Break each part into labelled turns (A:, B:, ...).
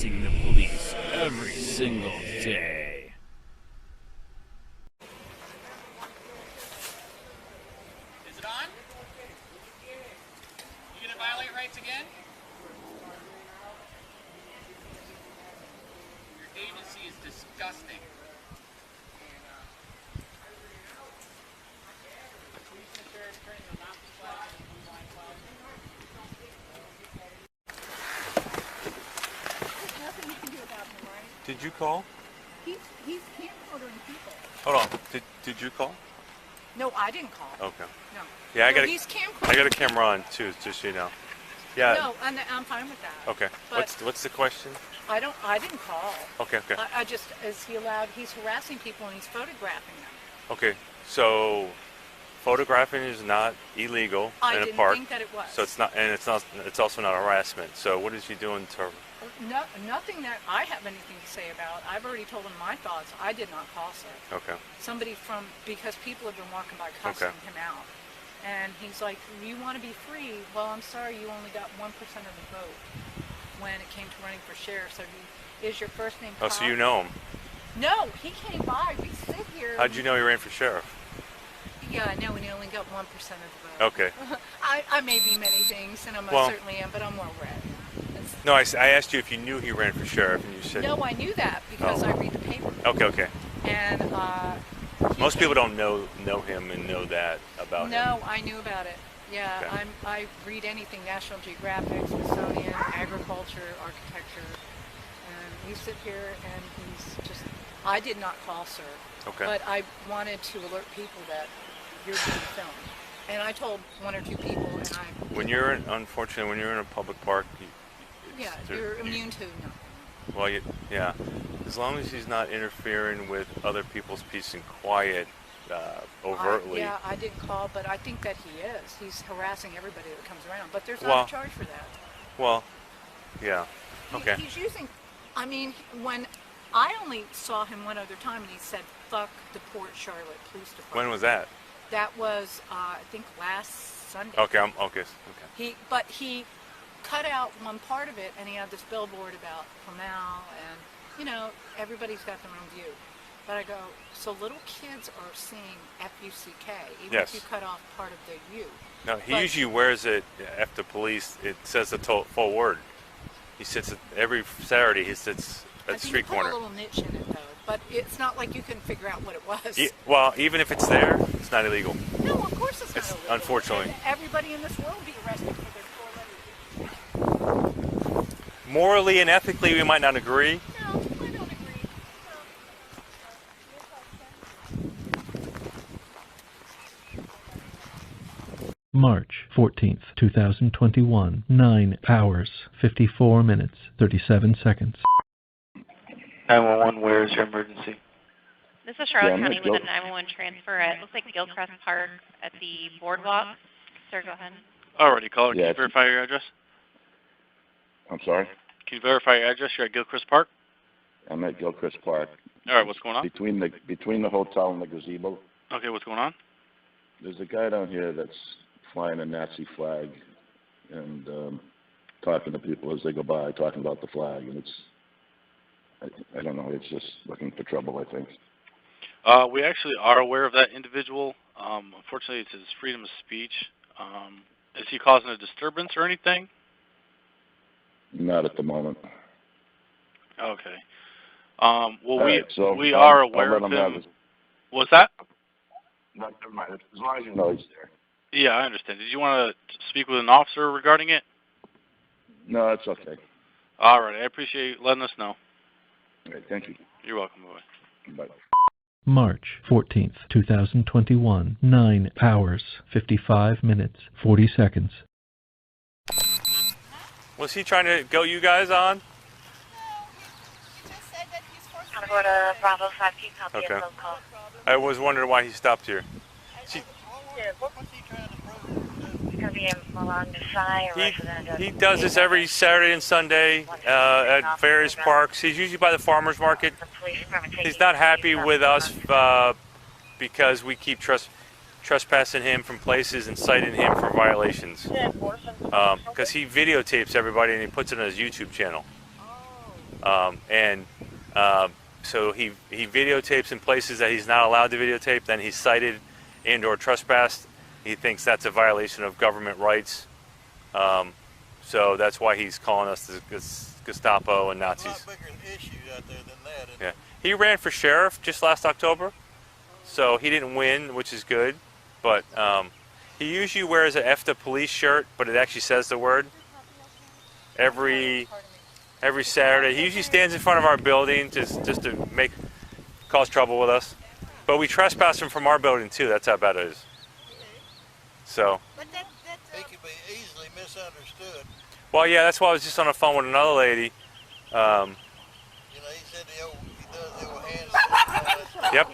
A: harassing the police every single day.
B: Is it on? You gonna violate rights again? Your agency is disgusting.
C: Did you call?
D: He's camcordering people.
C: Hold on. Did you call?
D: No, I didn't call.
C: Okay.
D: No.
C: Yeah, I
D: No,
C: got
D: he's
C: a
D: camcordering.
C: camera on too, just so you know. Yeah.
D: No, I'm fine with that.
C: Okay.
D: But
C: What's the question?
D: I didn't call.
C: Okay. Okay.
D: I just, he's harassing people and he's photographing them.
C: Okay. So, photographing is not illegal
D: I
C: in a
D: didn't
C: park.
D: think that it was.
C: So it's not, and it's also not harassment. So what is he doing to?
D: No, nothing that I have anything to say about. I've already told him my thoughts. I did not call, sir.
C: Okay.
D: Somebody because people have been walking by cussing him out. And he's like, you want to be free? Well, I'm sorry, you only got 1% of the vote when it came to running for sheriff. So is your first name
C: Oh,
D: Tom?
C: so you know him?
D: No, he came by. We sit here.
C: How'd you know he ran for sheriff?
D: Yeah, I know, and he only got 1% of the vote.
C: Okay.
D: I may be many things, and I certainly am, but I'm well read.
C: No, I asked you if you knew he ran for sheriff, and you said
D: No, I knew that because I read the paper.
C: Okay. Okay.
D: And
C: most people don't know him and know that about him.
D: No, I knew about it. Yeah,
C: Okay.
D: I read anything, National Geographic, Smithsonian, agriculture, architecture, and we sit here and he's just, I did not call, sir.
C: Okay.
D: But I wanted to alert people that you're being filmed. And I told one or two people, and
C: Unfortunately, when you're in a public park,
D: you're immune to nothing.
C: Well, yeah. As long as he's not interfering with other people's peace and quiet overtly.
D: Yeah, I did call, but I think that he is. He's harassing everybody that comes around. But there's not a charge for that.
C: Well, yeah. Okay.
D: He's using, when I only saw him one other time and he said, fuck the Port Charlotte Police Department.
C: When was that?
D: That was, I think, last Sunday.
C: Okay, okay.
D: But he cut out one part of it and he had this billboard about PRUMMELL and, everybody's got their own view. But I go, so little kids are seeing F-U-C-K, even if you cut off part of the U.
C: No, he usually wears it after police. It says the full word. He sits every Saturday. He sits at the street corner.
D: Put a little niche in it though, but it's not like you can figure out what it was.
C: Well, even if it's there, it's not illegal.
D: No, of course it's not illegal.
C: Unfortunately.
D: And everybody in this world will be arrested for their 4 letters.
C: Morally and ethically, we might not agree.
D: No, I don't agree. No.
E: March 14th, 2021, 9 hours, 54 minutes, 37 seconds.
F: 911, where is your emergency?
G: This is Charlotte County with a 911 transfer at, looks like Gilchrist Park at the boardwalk. Sir, go ahead.
F: Alrighty, caller. Can you verify your address?
H: I'm sorry?
F: Can you verify your address? You're at Gilchrist Park?
H: I'm at Gilchrist Park.
F: Alright, what's going on?
H: Between the hotel and the gazebo.
F: Okay, what's going on?
H: There's a guy down here that's flying a Nazi flag and talking to people as they go by, talking about the flag, and I don't know, it's just looking for trouble, I think.
F: We actually are aware of that individual. Unfortunately, it's his freedom of speech. Is he causing a disturbance or anything?
H: Not at the moment.
F: Okay. Well, we
H: I'll
F: are aware of him. What's that?
H: Never mind. As long as you know he's there.
F: Yeah, I understand. Did you want to speak with an officer regarding it?
H: No, it's okay.
F: All right. I appreciate you letting us know.
H: All right, thank you.
F: You're welcome. Bye-bye.
H: Bye.
E: March 14th, 2021, 9 hours, 55 minutes, 40 seconds.
C: Was he trying to go you guys on?
D: No, he just said that he's forced
G: Punta Gorda, Bravo 5, can you copy
C: Okay.
G: a phone call?
C: I was wondering why he stopped here. He does this every Saturday and Sunday at various parks. He's usually by the farmer's market. He's not happy with us because we keep trespassing him from places and citing him for violations. Because he videotapes everybody and he puts it on his YouTube channel. And so he videotapes in places that he's not allowed to videotape. Then he's cited and/or trespassed. He thinks that's a violation of government rights. So that's why he's calling us the Gestapo and Nazis.
I: There's a lot bigger issues out there than that.
C: Yeah, he ran for sheriff just last October, so he didn't win, which is good. But he usually wears an F the police shirt, but it actually says the word every Saturday. He usually stands in front of our building just to cause trouble with us. But we trespass him from our building too. That's how bad it is. So.
I: He could be easily misunderstood.
C: Well, yeah, that's why I was just on the phone with another lady.
I: You know, he said he does the old hands.
C: Yep.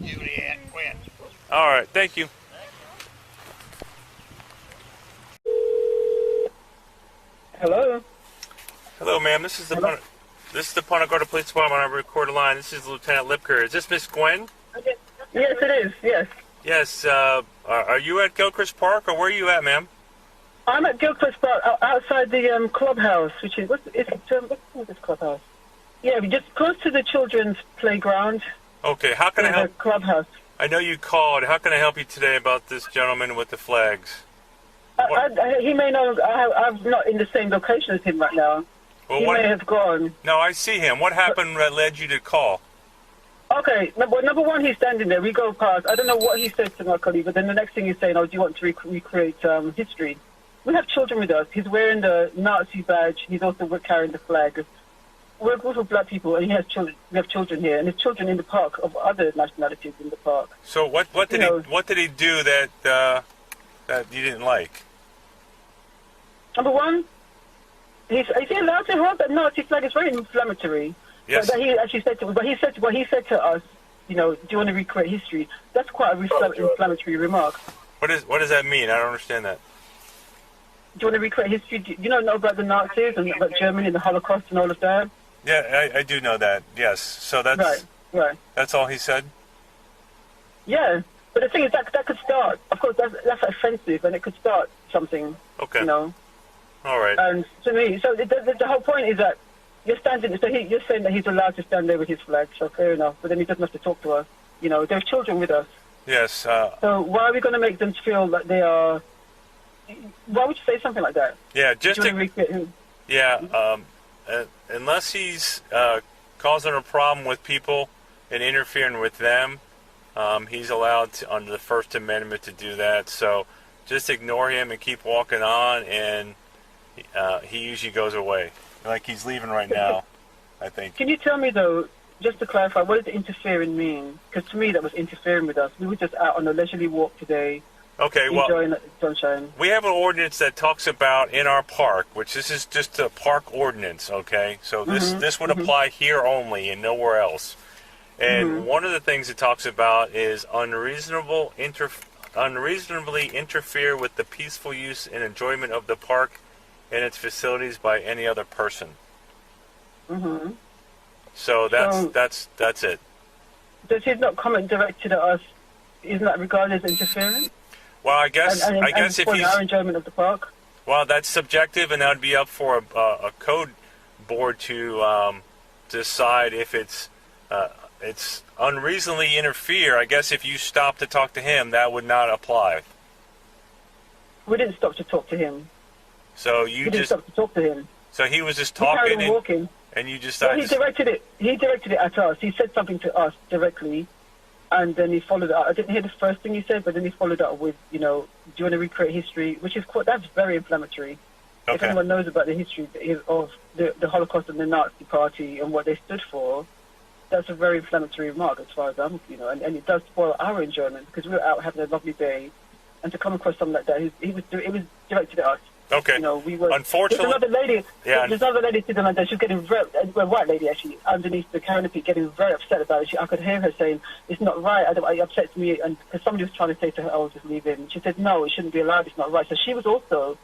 I: Juliet, quit.
C: All right, thank you.
J: Hello.
C: Hello, ma'am. This is the Punta Gorda Police Department on a recorded line. This is Lieutenant Lipker. Is this Miss Gwen?
J: Yes, it is. Yes.
C: Yes. Are you at Gilchrist Park, or where are you at, ma'am?
J: I'm at Gilchrist Park, outside the clubhouse, which is what's this clubhouse? Yeah, just close to the children's playground.
C: Okay. How can I help?
J: Clubhouse.
C: I know you called. How can I help you today about this gentleman with the flags?
J: He may know. I'm not in the same location as him right now.
C: Well,
J: he may have gone.
C: No, I see him. What happened that led you to call?
J: Okay, number one, he's standing there. We go past. I don't know what he said to my colleague, but then the next thing he's saying, oh, do you want to recreate history? We have children with us. He's wearing the Nazi badge. He's also carrying the flag. We're a group of black people, and he has children. We have children here, and there's children in the park of other nationalities in the park.
C: So what did he do that you didn't like?
J: Number one, is he allowed to hold that Nazi flag? It's very inflammatory.
C: Yes.
J: But he actually said to us, you know, do you want to recreate history? That's quite an inflammatory remark.
C: What does that mean? I don't understand that.
J: Do you want to recreate history? Do you know about the Nazis and about Germany and the Holocaust and all of that?
C: Yeah, I do know that. Yes. So that's
J: right.
C: That's all he said.
J: Yeah, but the thing is that could start. Of course, that's offensive, and it could start something.
C: Okay.
J: You know.
C: All right.
J: And to me, so the whole point is that you're standing. So you're saying that he's allowed to stand there with his flag. So fair enough. But then he doesn't have to talk to us. You know, there's children with us.
C: Yes.
J: So why are we going to make them feel like they are? Why would you say something like that?
C: Yeah, unless he's causing a problem with people and interfering with them, he's allowed to, under the First Amendment, to do that. So just ignore him and keep walking on, and he usually goes away. Like he's leaving right now, I think.
J: Can you tell me, though, just to clarify, what does interfering mean? Because to me, that was interfering with us. We were just out on a leisurely walk today.
C: Okay, well,
J: enjoying the sunshine.
C: We have an ordinance that talks about in our park, which this is just a park ordinance, okay? So this would apply here only and nowhere else. And one of the things it talks about is unreasonably interfere with the peaceful use and enjoyment of the park and its facilities by any other person. So that's it.
J: Does his not comment directed at us? Isn't that regarded as interference?
C: Well, I guess if he's
J: our enjoyment of the park.
C: Well, that's subjective, and that would be up for a code board to decide if it's unreasonably interfere. I guess if you stop to talk to him, that would not apply.
J: We didn't stop to talk to him.
C: So
J: we didn't stop to talk to him.
C: So he was just talking
J: and walking,
C: and you just.
J: Well, he directed it at us. He said something to us directly. And then he followed up. I didn't hear the first thing he said, but then he followed up with, you know, do you want to recreate history? Which is that's very inflammatory. Okay. If anyone knows about the history of the Holocaust and the Nazi Party and what they stood for, that's a very inflammatory remark as far as I'm, you know, and it does spoil our enjoyment because we were out having a lovely day, and to come across something like that, it was directed at us.
C: Okay.
J: You know, we were.
C: Unfortunately,
J: there's another lady. Yeah. There's another lady sitting like that. She's getting very, a white lady actually, underneath the canopy, getting very upset about it. I could hear her saying, "It's not right." It upsets me, and because somebody was trying to say to her, "Oh, just leave it." And she said, "No, it shouldn't be allowed. It's not right." So she was also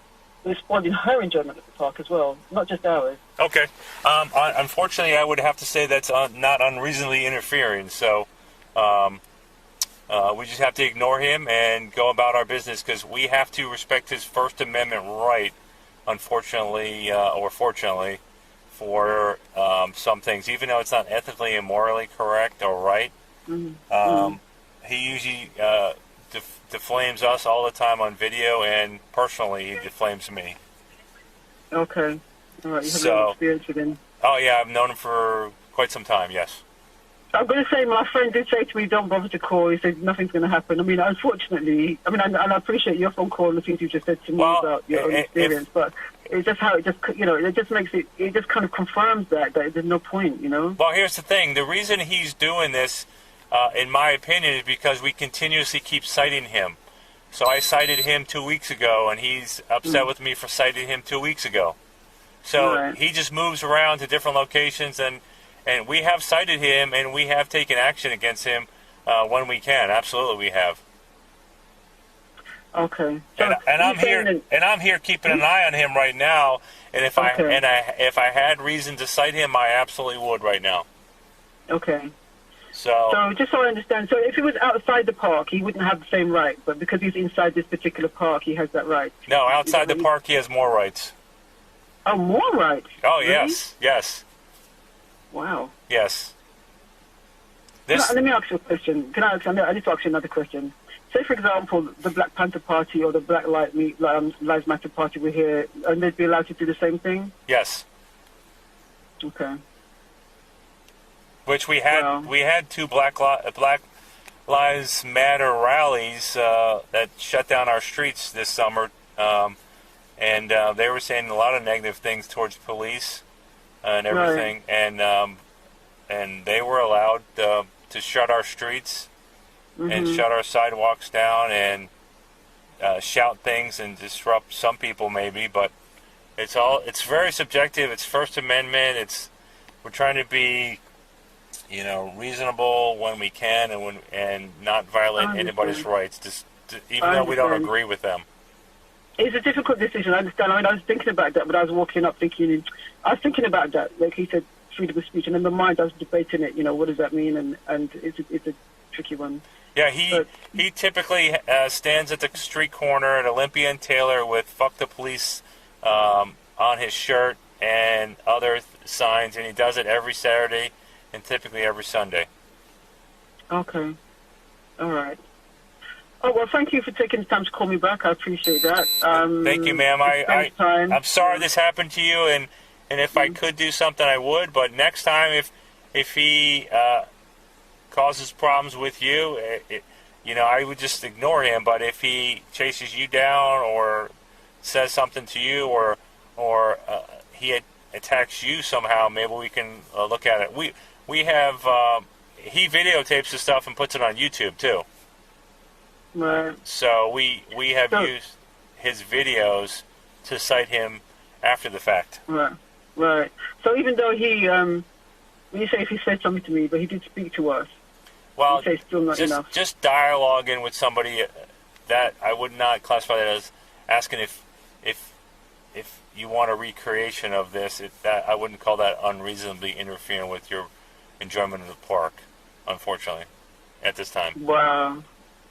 J: responding her enjoyment of the park as well, not just ours.
C: Okay. Unfortunately, I would have to say that's not unreasonably interfering. So. We just have to ignore him and go about our business because we have to respect his First Amendment right, unfortunately or fortunately, for some things, even though it's not ethically and morally correct or right. He usually deflames us all the time on video, and personally, he deflames me.
J: Okay. All right. You have no experience with him.
C: Oh yeah, I've known him for quite some time. Yes.
J: I'm going to say my friend did say to me, "Don't bother to call." He said nothing's going to happen. I mean, unfortunately, and I appreciate your phone call and the things you just said to me about your own experience, but it's just how it just, it just makes it just kind of confirms that there's no point,
C: Well, here's the thing: the reason he's doing this, in my opinion, is because we continuously keep citing him. So I cited him 2 weeks ago, and he's upset with me for citing him 2 weeks ago. So he just moves around to different locations, and we have cited him, and we have taken action against him when we can. Absolutely, we have.
J: Okay.
C: So and I'm here keeping an eye on him right now. And if I had reason to cite him, I absolutely would right now.
J: Okay.
C: So
J: just so I understand, so if he was outside the park, he wouldn't have the same right, but because he's inside this particular park, he has that right.
C: No, outside the park, he has more rights.
J: Oh, more rights?
C: Oh,
J: really?
C: yes.
J: Wow.
C: Yes.
J: Let me ask you a question. I need to ask you another question. Say, for example, the Black Panther Party or the Black Lives Matter Party were here, and they'd be allowed to do the same thing?
C: Yes.
J: Okay.
C: Which we had two Black Lives Matter rallies that shut down our streets this summer, and they were saying a lot of negative things towards police and everything, and they were allowed to shut our streets and shut our sidewalks down and shout things and disrupt some people maybe, but it's very subjective. It's First Amendment. We're trying to be reasonable when we can, and not violate anybody's rights, even though we don't agree with them.
J: It's a difficult decision, I understand. I mean, I was thinking about that, but I was walking up thinking about that. Like he said, freedom of speech, and in my mind I was debating it. What does that mean? And it's a tricky one.
C: Yeah, he typically stands at the street corner at Olympia and Taylor with "Fuck the Police" on his shirt and other signs, and he does it every Saturday and typically every Sunday.
J: Okay. All right. Oh, well, thank you for taking the time to call me back. I appreciate that.
C: Thank you, ma'am. I'm sorry this happened to you, and if I could do something, I would. But next time, if he causes problems with you, I would just ignore him. But if he chases you down or says something to you or he attacks you somehow, maybe we can look at it. We have he videotapes the stuff and puts it on YouTube too.
J: Right.
C: So we have used his videos to cite him after the fact.
J: Right. So even though he, when you say if he said something to me, but he did speak to us.
C: Well,
J: you say still not enough.
C: Just dialoguing with somebody, that I would not classify that as asking if you want a recreation of this. That I wouldn't call that unreasonably interfering with your enjoyment of the park, unfortunately, at this time.
J: Wow.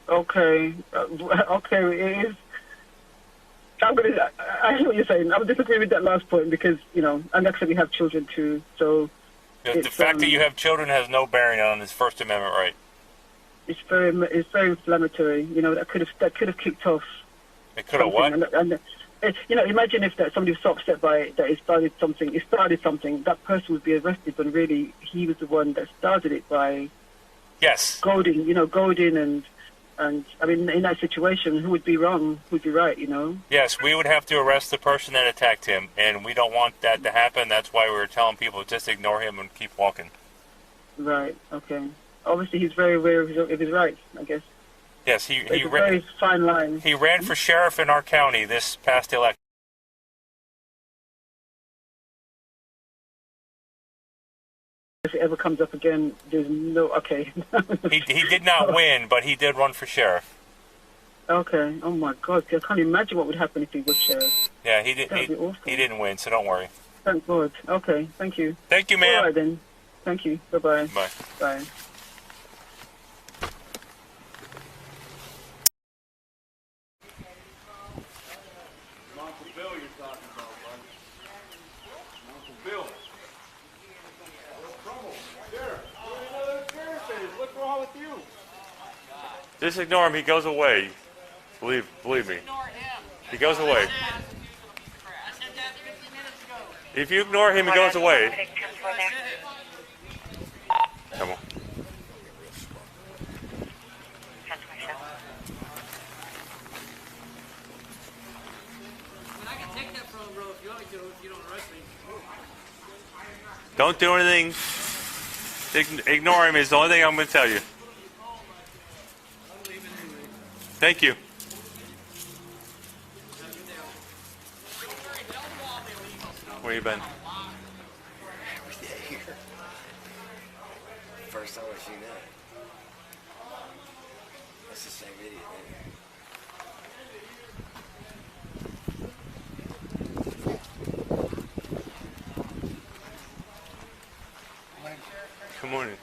J: Okay. It is. I hear what you're saying. I would disagree with that last point because, and actually we have children too, so.
C: The fact that you have children has no bearing on his First Amendment right.
J: It's very inflammatory. That could have kicked off.
C: It could have what?
J: And imagine if somebody was so upset by it that it started something. That person would be arrested, but really he was the one that started it by.
C: Yes.
J: Goading and I mean, in that situation, who would be wrong? Who would be right?
C: Yes, we would have to arrest the person that attacked him, and we don't want that to happen. That's why we were telling people just ignore him and keep walking.
J: Right. Okay. Obviously, he's very aware of his rights, I guess.
C: Yes, he
J: ran. Very fine line.
C: He ran for sheriff in our county this past election.
J: If it ever comes up again, there's no... Okay.
C: he did not win, but he did run for sheriff.
J: Okay. Oh, my God. I can't imagine what would happen if he was sheriff.
C: Yeah, he didn't win, so don't worry.
J: Thank God. Okay. Thank you.
C: Thank you, ma'am.
J: All right, then. Thank you. Bye-bye.
C: Bye.
J: Bye.
A: Uncle Bill you're talking about, bud. Uncle Bill.
C: Just ignore him. He goes away. Believe me. He goes away. If you ignore him, he goes away. Come on. Don't do anything. Ignore him is the only thing I'm going to tell you. Thank you. Where you been?
K: Every day here. First time I've seen that. That's the same idiot,
C: Good morning.